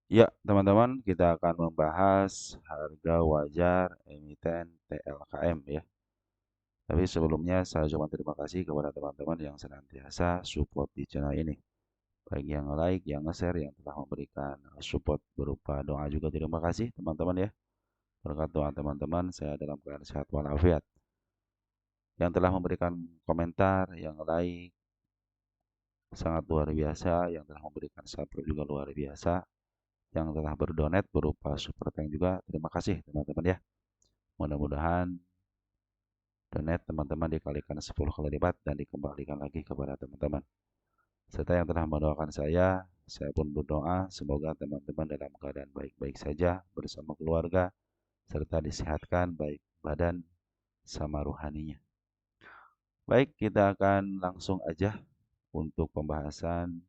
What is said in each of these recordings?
Ya, teman-teman, kita akan membahas harga wajar emiten TLKM ya. Tapi sebelumnya saya ucapkan terima kasih kepada teman-teman yang senantiasa support di channel ini. Baik yang like, yang nge-share, yang telah memberikan support berupa doa juga terima kasih teman-teman ya. Berkat doa teman-teman, saya dalam keadaan sehat walafiat. Yang telah memberikan komentar, yang like, sangat luar biasa. Yang telah memberikan subscribe juga luar biasa. Yang telah berdonat berupa super thank juga, terima kasih teman-teman ya. Mudah-mudahan donat teman-teman dikalikan 10 kali lipat dan dikembalikan lagi kepada teman-teman. Serta yang telah mendoakan saya pun berdoa semoga teman-teman dalam keadaan baik-baik saja bersama keluarga, serta disehatkan baik badan sama rohaninya. Baik, kita akan langsung aja untuk pembahasan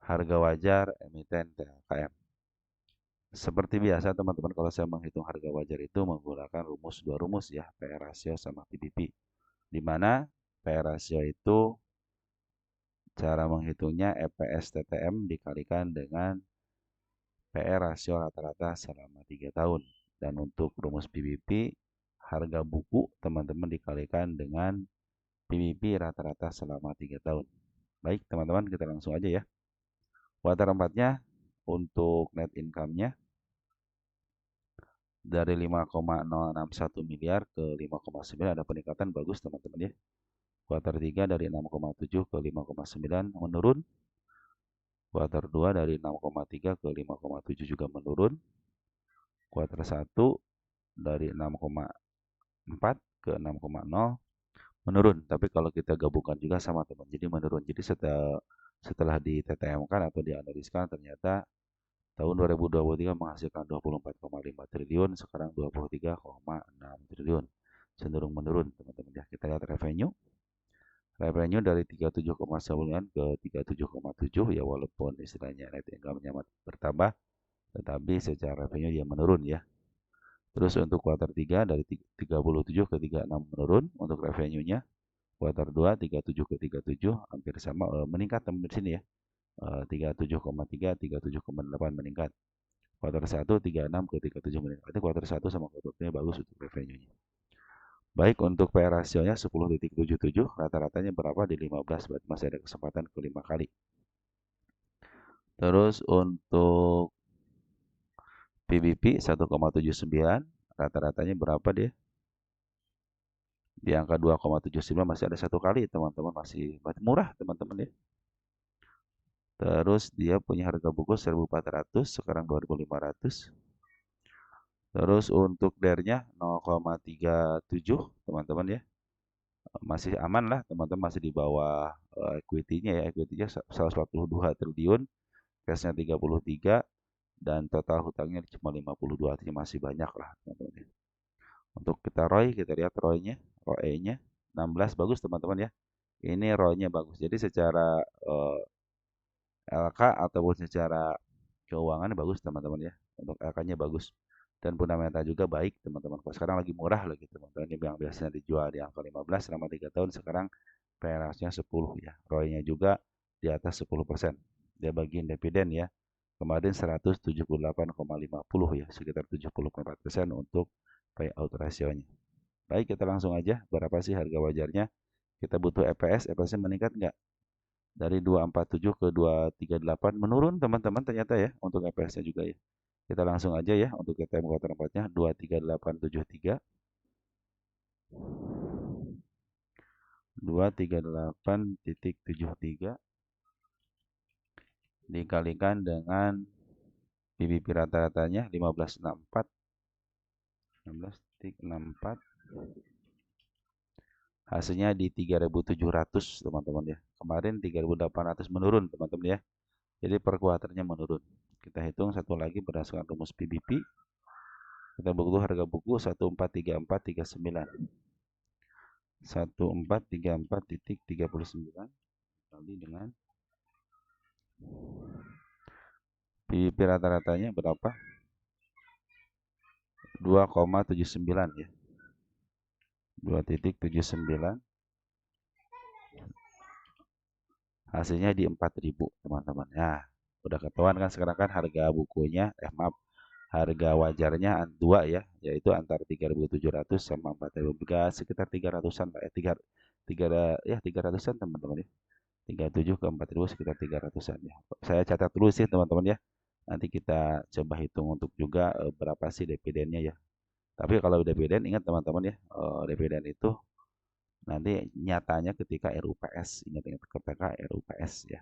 harga wajar emiten TLKM. Seperti biasa teman-teman, kalau saya menghitung harga wajar itu menggunakan dua rumus ya, PR ratio sama PBP. Di mana PR ratio itu cara menghitungnya EPS TTM dikalikan dengan PR rasio rata-rata selama 3 tahun. Dan untuk rumus PBP, harga buku teman-teman dikalikan dengan PBP rata-rata selama 3 tahun. Baik teman-teman, kita langsung aja ya. Kuartal 4-nya untuk net income-nya dari 5,061 miliar ke 5,9 ada peningkatan bagus teman-teman ya. Kuartal 3 dari 6,7 ke 5,9 menurun. Kuartal 2 dari 6,3 ke 5,7 juga menurun. Kuartal 1 dari 6,4 ke 6,0 menurun. Tapi kalau kita gabungkan juga sama teman, jadi menurun. Jadi setelah di TTM kan atau dianaliskan ternyata tahun 2023 menghasilkan 24,5 triliun, sekarang 23,6 triliun. Cenderung menurun teman-teman ya. Kita lihat revenue. Revenue dari 37,9 ke 37,7 ya, walaupun istilahnya net income-nya bertambah, tetapi secara revenue dia menurun ya. Terus untuk kuartal 3 dari 37 ke 36 menurun untuk revenue-nya. Kuartal 2 37 ke 37 hampir sama, meningkat teman di sini ya. 37,3 37,8 meningkat. Kuartal 1 36 ke 37 meningkat. Berarti kuartal 1 sama kuartal 2 bagus untuk revenue-nya. Baik, untuk PR rasionya 10,77, rata-ratanya berapa di 15, berarti masih ada kesempatan ke 5 kali. Terus untuk PBP 1,79, rata-ratanya berapa dia? Di angka 2,79 masih ada satu kali teman-teman, masih murah teman-teman ya. Terus dia punya harga buku 1.400, sekarang 2.500. Terus untuk DER-nya 0,37 teman-teman ya. Masih aman lah teman-teman, masih di bawah equity-nya ya. Equity-nya 142 triliun, cash-nya 33, dan total hutangnya cuma 52, artinya masih banyak lah teman-teman ya. Untuk kita ROI, kita lihat ROI-nya, ROE-nya 16, bagus teman-teman ya. Ini ROI-nya bagus. Jadi secara LK ataupun secara keuangan bagus teman-teman ya. Untuk LK-nya bagus. Dan fundamental juga baik teman-teman. Kalau sekarang lagi murah lagi teman-teman. Ini yang biasanya dijual di angka 15 selama 3 tahun, sekarang PRS-nya 10 ya. ROI-nya juga di atas 10%. Dia bagian dividen ya. Kemarin 178,50 ya, sekitar 70,4% untuk payout ratio-nya. Baik, kita langsung aja. Berapa sih harga wajarnya? Kita butuh EPS. EPS-nya meningkat nggak? Dari 247 ke 238 menurun teman-teman ternyata ya untuk EPS-nya juga ya. Kita langsung aja ya untuk TTM kuartal 4-nya 23873. 238,73 dikalikan dengan PBB rata-ratanya 15,64. 16,64, hasilnya di 3.700 teman-teman ya. Kemarin 3.800 menurun teman-teman ya. Jadi per kuartalnya menurun. Kita hitung satu lagi berdasarkan rumus PBP. Kita butuh harga buku 143439. 1434,39 kali dengan PBB rata-ratanya berapa? 2,79 ya. 2,79, hasilnya di 4.000 teman-teman ya. Udah ketahuan kan sekarang kan harga bukunya, maaf, harga wajarnya 2 ya, yaitu antara 3.700 sama 4.000, sekitar 300-an Pak ya, 3 3 ya 300-an teman-teman ya. 37 ke 4.000 sekitar 300-an ya. Saya catat dulu sih teman-teman ya. Nanti kita coba hitung untuk juga berapa sih dividennya ya. Tapi kalau dividen ingat teman-teman ya, dividen itu nanti nyatanya ketika RUPS, ingat-ingat ketika RUPS ya.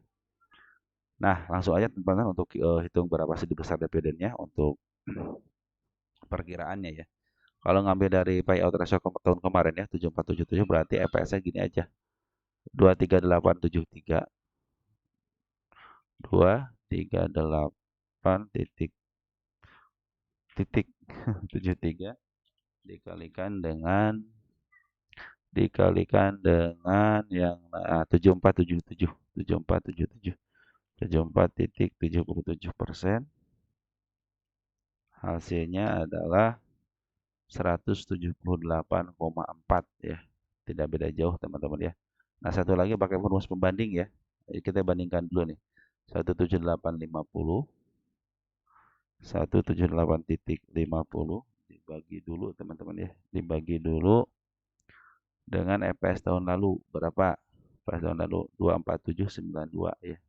Nah, langsung aja teman-teman untuk hitung berapa sih besar dividennya untuk perkiraannya ya. Kalau ngambil dari payout ratio tahun kemarin ya 7477 berarti EPS-nya gini aja. 23873 238 titik titik 73 dikalikan dengan yang 7477 7477 74,77%, hasilnya adalah 178,4 ya. Tidak beda jauh teman-teman ya. Nah, satu lagi pakai rumus pembanding ya. Jadi kita bandingkan dulu nih. 17850 178.50 dibagi dulu teman-teman ya. Dibagi dulu dengan EPS tahun lalu berapa? EPS tahun lalu 24792 ya.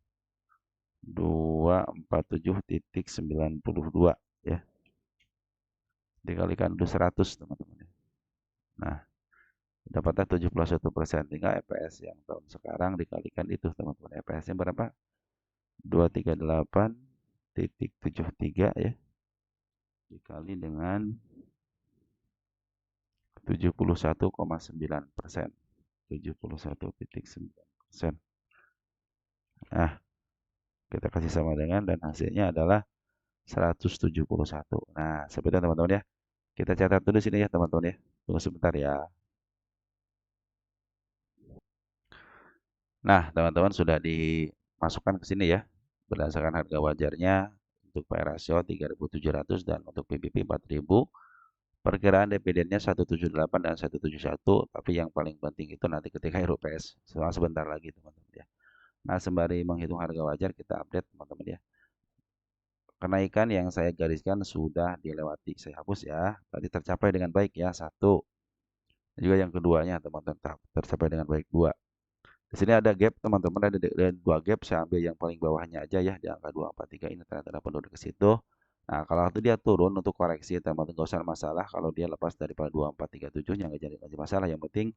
247,92 ya. Dikalikan dulu 100 teman-teman ya. Nah, dapatnya 71%. Tinggal EPS yang tahun sekarang dikalikan itu teman-teman. EPS-nya berapa? 238,73 ya. Dikali dengan 71,9%. 71,9%. Nah, kita kasih sama dengan dan hasilnya adalah 171. Nah, seperti itu teman-teman ya. Kita catat dulu sini ya teman-teman ya. Tunggu sebentar ya. Nah, teman-teman sudah dimasukkan ke sini ya. Berdasarkan harga wajarnya untuk P rasio 3.700 dan untuk PBB 4.000. Perkiraan dividennya 178 dan 171, tapi yang paling penting itu nanti ketika RUPS. Sebentar lagi teman-teman ya. Nah, sembari menghitung harga wajar kita update teman-teman ya. Kenaikan yang saya gariskan sudah dilewati. Saya hapus ya. Tadi tercapai dengan baik ya. 1. Juga yang keduanya teman-teman tercapai dengan baik. 2. Di sini ada gap teman-teman, ada 2 gap. Saya ambil yang paling bawahnya aja ya, di angka 243 ini ternyata ada penurunan ke situ. Nah, kalau itu dia turun untuk koreksi teman-teman nggak usah masalah. Kalau dia lepas daripada 2437 nya nggak jadi masalah. Yang penting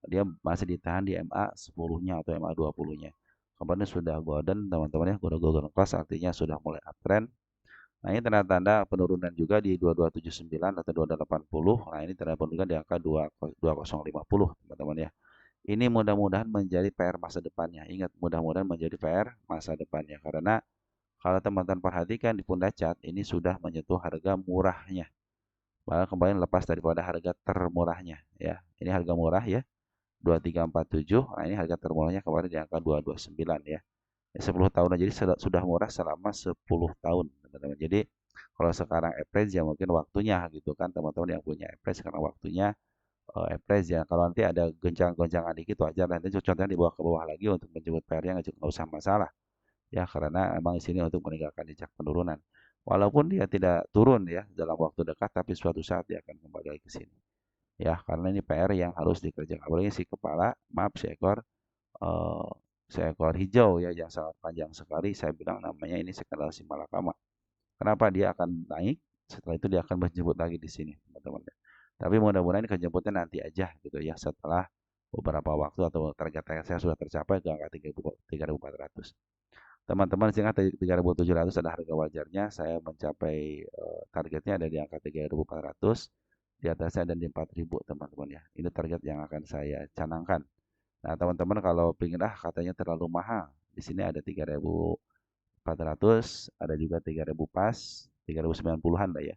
dia masih ditahan di MA 10-nya atau MA 20-nya. Kemarin sudah golden teman-teman ya, golden cross artinya sudah mulai uptrend. Nah, ini tanda-tanda penurunan juga di 2279 atau 2280. Nah, ini tanda penurunan di angka 2050 teman-teman ya. Ini mudah-mudahan menjadi PR masa depannya. Ingat, mudah-mudahan menjadi PR masa depannya. Karena kalau teman-teman perhatikan di Punda Chart, ini sudah menyentuh harga murahnya. Bahkan kembali lepas daripada harga termurahnya. Ya, ini harga murah ya, 2347. Nah, ini harga termurahnya kemarin di angka 229 ya. 10 tahun jadi sudah murah selama 10 tahun teman-teman. Jadi kalau sekarang average ya mungkin waktunya gitu kan teman-teman yang punya average sekarang waktunya average ya. Kalau nanti ada gonjang-gonjangan dikit wajar, nanti contohnya dibawa ke bawah lagi untuk menjemput PR-nya nggak usah masalah ya, karena emang di sini untuk meninggalkan jejak penurunan. Walaupun dia tidak turun ya dalam waktu dekat, tapi suatu saat dia akan kembali lagi ke sini. Ya, karena ini PR yang harus dikerjakan. Apalagi si kepala, maaf eh, seekor hijau ya yang sangat panjang sekali. Saya bilang namanya ini skandal si Malakama. Kenapa dia akan naik? Setelah itu dia akan menjemput lagi di sini, teman-teman. Tapi mudah-mudahan kejemputnya nanti aja gitu ya, setelah beberapa waktu atau target saya sudah tercapai ke angka 3.400. Teman-teman ingat 3.700 ada harga wajarnya. Saya mencapai targetnya ada di angka 3.400. Di atasnya ada di 4.000 teman-teman ya. Ini target yang akan saya canangkan. Nah, teman-teman kalau pingin katanya terlalu mahal, di sini ada 3.400, ada juga 3.000 pas, 3.090-an lah ya.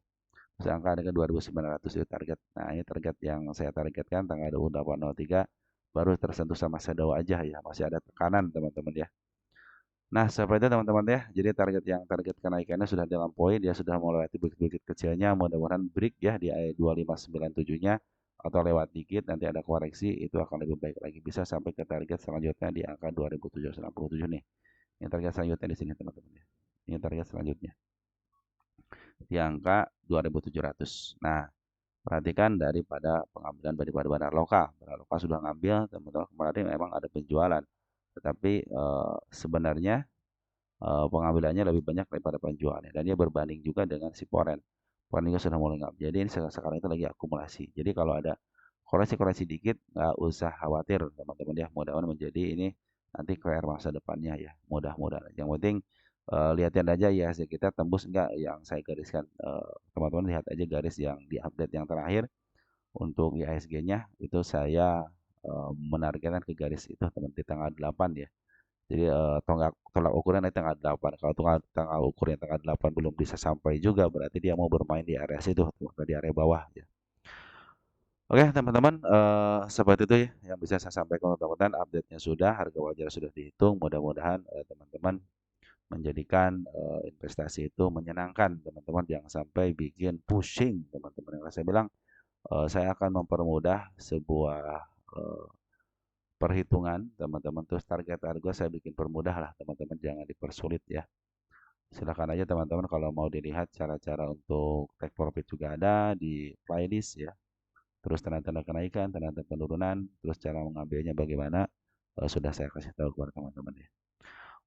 Terus angka dengan 2.900 itu target. Nah, ini target yang saya targetkan tanggal 2803 baru tersentuh sama shadow aja ya. Masih ada tekanan teman-teman ya. Nah, seperti itu teman-teman ya. Jadi target kenaikannya sudah dilampaui, dia sudah melewati bukit-bukit kecilnya. Mudah-mudahan break ya di 2597-nya atau lewat dikit nanti ada koreksi itu akan lebih baik lagi, bisa sampai ke target selanjutnya di angka 2767 nih. Ini target selanjutnya di sini teman-teman ya. Ini target selanjutnya di angka 2.700. Nah, perhatikan daripada pengambilan daripada bandar lokal. Bandar lokal sudah ngambil, teman-teman kemarin memang ada penjualan. Tetapi sebenarnya pengambilannya lebih banyak daripada penjualannya. Dan dia berbanding juga dengan si Poren. Poren juga sudah mulai ngambil. Jadi ini sekarang itu lagi akumulasi. Jadi kalau ada koreksi-koreksi dikit, nggak usah khawatir teman-teman ya. Mudah-mudahan menjadi ini nanti PR masa depannya ya. Mudah-mudahan. Yang penting lihatin aja ya IHSG kita tembus enggak yang saya gariskan. Teman-teman lihat aja garis yang di update yang terakhir. Untuk IHSG-nya itu saya menargetkan ke garis itu teman di tanggal 8 ya. Jadi tolak ukurnya di tanggal 8. Kalau tanggal ukurnya tanggal 8 belum bisa sampai juga berarti dia mau bermain di area situ, di area bawah ya. Oke, teman-teman, seperti itu ya yang bisa saya sampaikan untuk teman-teman. Update-nya sudah, harga wajar sudah dihitung. Mudah-mudahan teman-teman menjadikan investasi itu menyenangkan, teman-teman. Jangan sampai bikin pusing, teman-teman. Yang saya bilang, saya akan mempermudah sebuah perhitungan, teman-teman. Terus target harga saya bikin permudah lah, teman-teman. Jangan dipersulit ya. Silahkan aja teman-teman kalau mau dilihat cara-cara untuk take profit juga ada di playlist ya. Terus tanda-tanda kenaikan, tanda-tanda penurunan, terus cara mengambilnya bagaimana, sudah saya kasih tahu kepada teman-teman ya.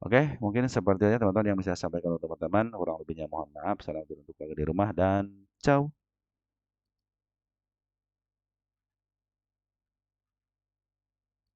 Oke, mungkin seperti itu teman-teman yang bisa saya sampaikan untuk teman-teman. Kurang lebihnya mohon maaf. Salam untuk keluarga di rumah dan ciao.